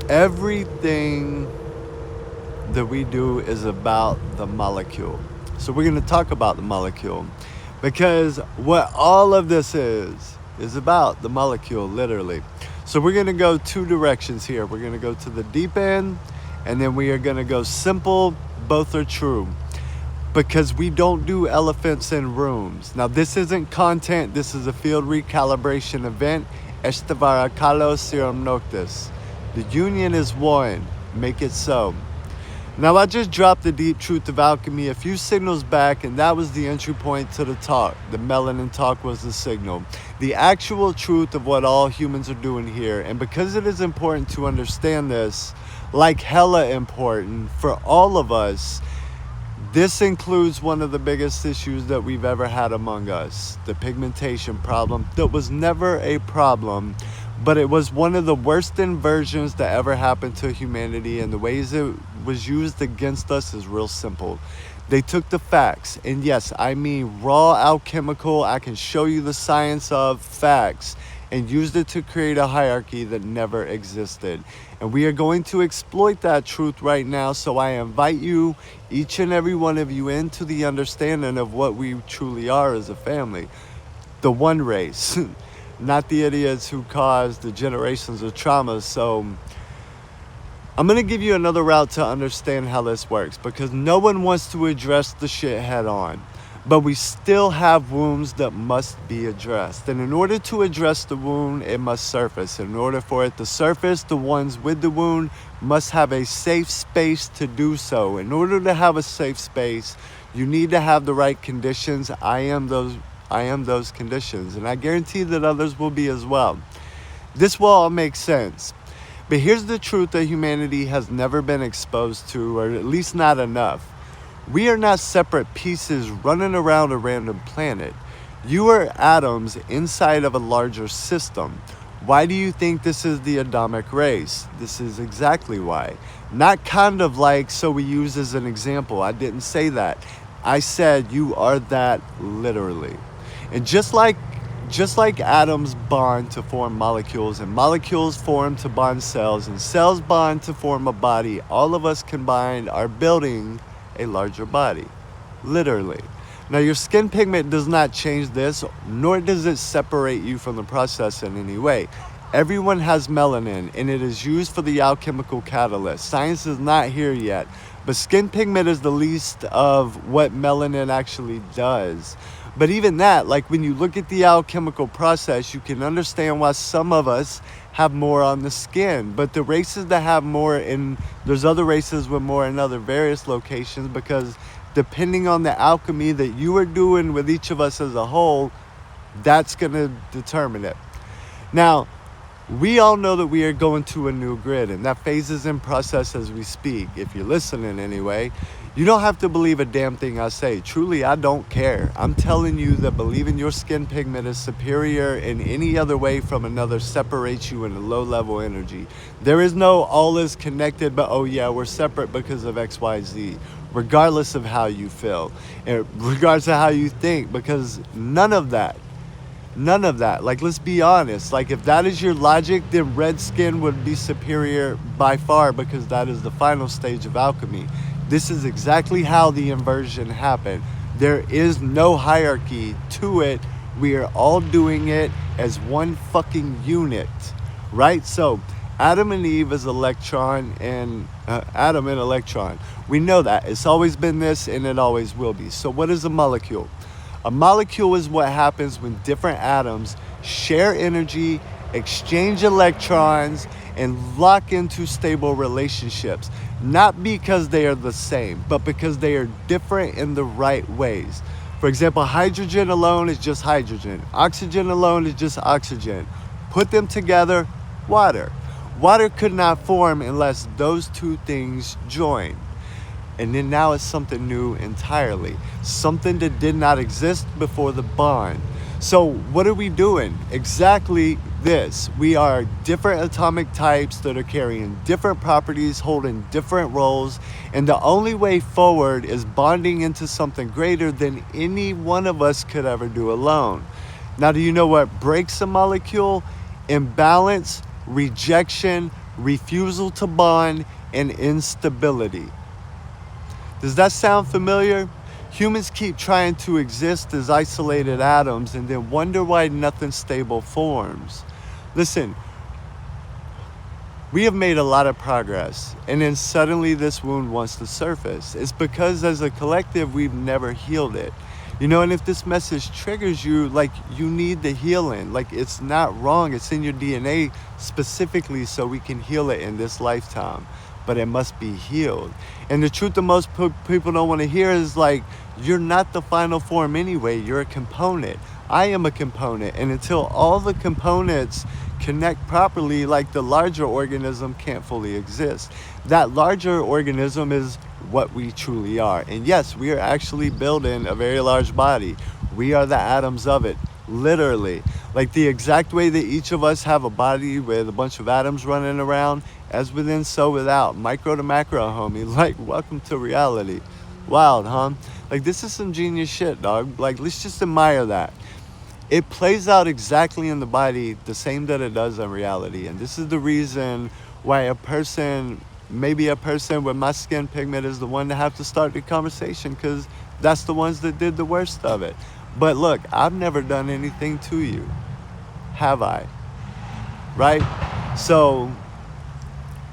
Everything that we do is about the molecule. So we're going to talk about the molecule because what all of this is about the molecule, literally. So we're going to go two directions here. We're going to go to the deep end, and then we are going to go simple. Both are true because we don't do elephants in rooms. Now, this isn't content. This is a field recalibration event. Estevara Kalos Serum Noctis. The union is one. Make it so. Now, I just dropped the deep truth of alchemy a few signals back, and that was the entry point to the talk. The melanin talk was the signal. The actual truth of what all humans are doing here. And because it is important to understand this, like hella important for all of us, this includes one of the biggest issues that we've ever had among us, the pigmentation problem. That was never a problem, but it was one of the worst inversions that ever happened to humanity, and the ways it was used against us is real simple. They took the facts, and yes, I mean raw alchemical, I can show you the science of facts, and used it to create a hierarchy that never existed. And we are going to exploit that truth right now, so I invite you, each and every one of you, into the understanding of what we truly are as a family. The one race, not the idiots who caused the generations of trauma. So I'm going to give you another route to understand how this works, because no one wants to address the shit head on. But we still have wounds that must be addressed. And in order to address the wound, it must surface. In order for it to surface, the ones with the wound must have a safe space to do so. In order to have a safe space, you need to have the right conditions. I am those conditions. And I guarantee that others will be as well. This will all make sense. But here's the truth that humanity has never been exposed to, or at least not enough. We are not separate pieces running around a random planet. You are atoms inside of a larger system. Why do you think this is the Adamic race? This is exactly why. Not kind of like, so we use as an example. I didn't say that. I said you are that literally. And just like atoms bond to form molecules, and molecules form to bond cells, and cells bond to form a body, all of us combined are building a larger body, literally. Now, your skin pigment does not change this, nor does it separate you from the process in any way. Everyone has melanin, and it is used for the alchemical catalyst. Science is not here yet, but skin pigment is the least of what melanin actually does. But even that, like when you look at the alchemical process, you can understand why some of us have more on the skin. But the races that have more, and there's other races with more in other various locations, because depending on the alchemy that you are doing with each of us as a whole, that's going to determine it. Now, we all know that we are going to a new grid, and that phase is in process as we speak. If you're listening anyway, you don't have to believe a damn thing I say. Truly, I don't care. I'm telling you that believing your skin pigment is superior in any other way from another separates you in a low-level energy. There is no all is connected, but oh yeah, we're separate because of X, Y, Z. Regardless of how you feel, and regardless of how you think, because none of that. Like, let's be honest. Like, if that is your logic, then red skin would be superior by far, because that is the final stage of alchemy. This is exactly how the inversion happened. There is no hierarchy to it. We are all doing it as one fucking unit, right? So Adam and Eve is electron, and Adam and electron. We know that. It's always been this, and it always will be. So what is a molecule? A molecule is what happens when different atoms share energy, exchange electrons, and lock into stable relationships. Not because they are the same, but because they are different in the right ways. For example, hydrogen alone is just hydrogen. Oxygen alone is just oxygen. Put them together, water. Water could not form unless those two things join. And then now it's something new entirely. Something that did not exist before the bond. So what are we doing? Exactly this. We are different atomic types that are carrying different properties, holding different roles. And the only way forward is bonding into something greater than any one of us could ever do alone. Now, do you know what breaks a molecule? Imbalance, rejection, refusal to bond, and instability. Does that sound familiar? Humans keep trying to exist as isolated atoms and then wonder why nothing stable forms. Listen, we have made a lot of progress, and then suddenly this wound wants to surface. It's because as a collective, we've never healed it. You know, and if this message triggers you, like, you need the healing. Like, it's not wrong. It's in your DNA specifically so we can heal it in this lifetime. But it must be healed. And the truth that most people don't want to hear is like, you're not the final form anyway. You're a component. I am a component. And until all the components connect properly, like, the larger organism can't fully exist. That larger organism is what we truly are. And yes, we are actually building a very large body. We are the atoms of it, literally. Like, the exact way that each of us have a body with a bunch of atoms running around, as within, so without. Micro to macro, homie. Like, welcome to reality. Wild, huh? Like, this is some genius shit, dog. Like, let's just admire that. It plays out exactly in the body the same that it does in reality. And this is the reason why maybe a person with my skin pigment is the one to have to start the conversation, because that's the ones that did the worst of it. But look, I've never done anything to you, have I? Right? So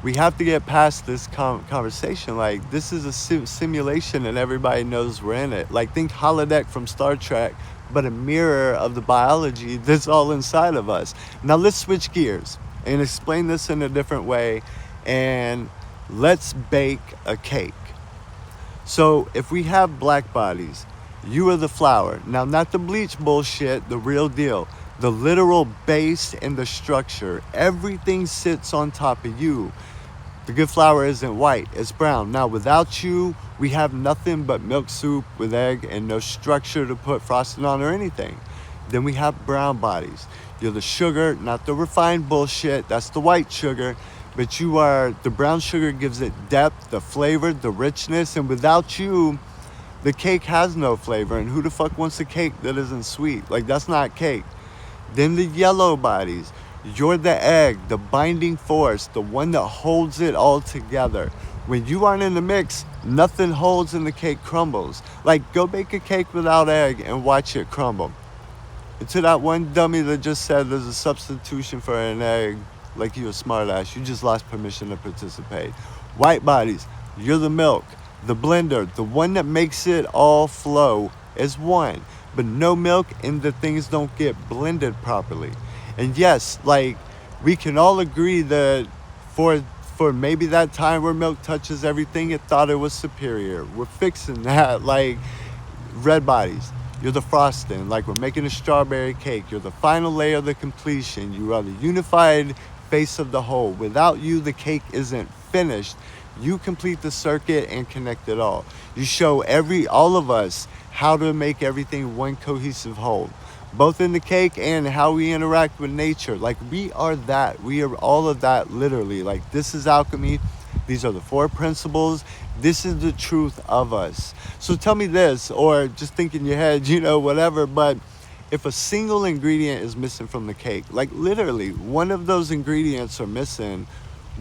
we have to get past this conversation. Like, this is a simulation and everybody knows we're in it. Like, think holodeck from Star Trek, but a mirror of the biology that's all inside of us. Now let's switch gears and explain this in a different way, and let's bake a cake. So if we have black bodies, you are the flour. Now, not the bleach bullshit, the real deal. The literal base and the structure. Everything sits on top of you. The good flour isn't white, it's brown. Now, without you, we have nothing but milk soup with egg and no structure to put frosting on or anything. Then we have brown bodies. You're the sugar, not the refined bullshit. That's the white sugar. But you are, the brown sugar gives it depth, the flavor, the richness. And without you, the cake has no flavor. And who the fuck wants a cake that isn't sweet? Like, that's not cake. Then the yellow bodies. You're the egg, the binding force, the one that holds it all together. When you aren't in the mix, nothing holds and the cake crumbles. Like, go bake a cake without egg and watch it crumble. And to that one dummy that just said there's a substitution for an egg, like you a smartass, you just lost permission to participate. White bodies, you're the milk, the blender, the one that makes it all flow is one. But no milk and the things don't get blended properly. And yes, like, we can all agree that for maybe that time where milk touches everything, it thought it was superior. We're fixing that. Like, red bodies, you're the frosting. Like, we're making a strawberry cake. You're the final layer of the completion. You are the unified face of the whole. Without you, the cake isn't finished. You complete the circuit and connect it all. You show all of us how to make everything one cohesive whole, both in the cake and how we interact with nature. Like, we are that. We are all of that, literally. Like, this is alchemy. These are the 4 principles. This is the truth of us. So tell me this, or just think in your head, whatever, but if a single ingredient is missing from the cake, like literally one of those ingredients are missing,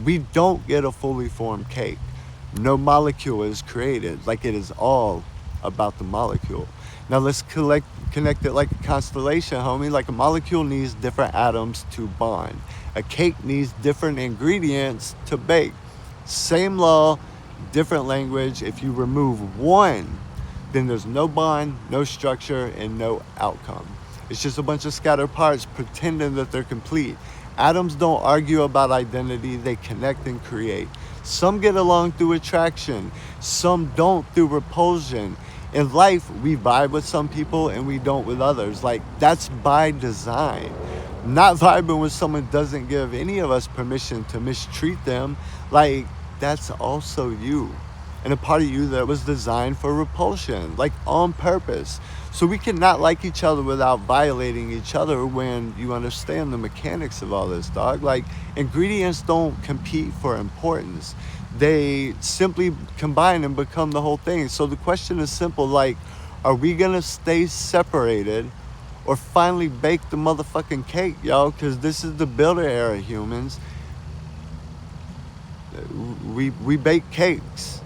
we don't get a fully formed cake. No molecule is created. Like, it is all about the molecule. Now let's connect it like a constellation, homie. Like, a molecule needs different atoms to bond. A cake needs different ingredients to bake. Same law, different language. If you remove one, then there's no bond, no structure, and no outcome. It's just a bunch of scattered parts pretending that they're complete. Atoms don't argue about identity, they connect and create. Some get along through attraction, some don't through repulsion. In life, we vibe with some people and we don't with others. Like, that's by design. Not vibing with someone doesn't give any of us permission to mistreat them. Like, that's also you. And a part of you that was designed for repulsion, like on purpose. So we cannot like each other without violating each other when you understand the mechanics of all this, dog. Like, ingredients don't compete for importance. They simply combine and become the whole thing. So the question is simple, like, are we gonna stay separated or finally bake the motherfucking cake, y'all? Because this is the builder era, humans. We bake cakes.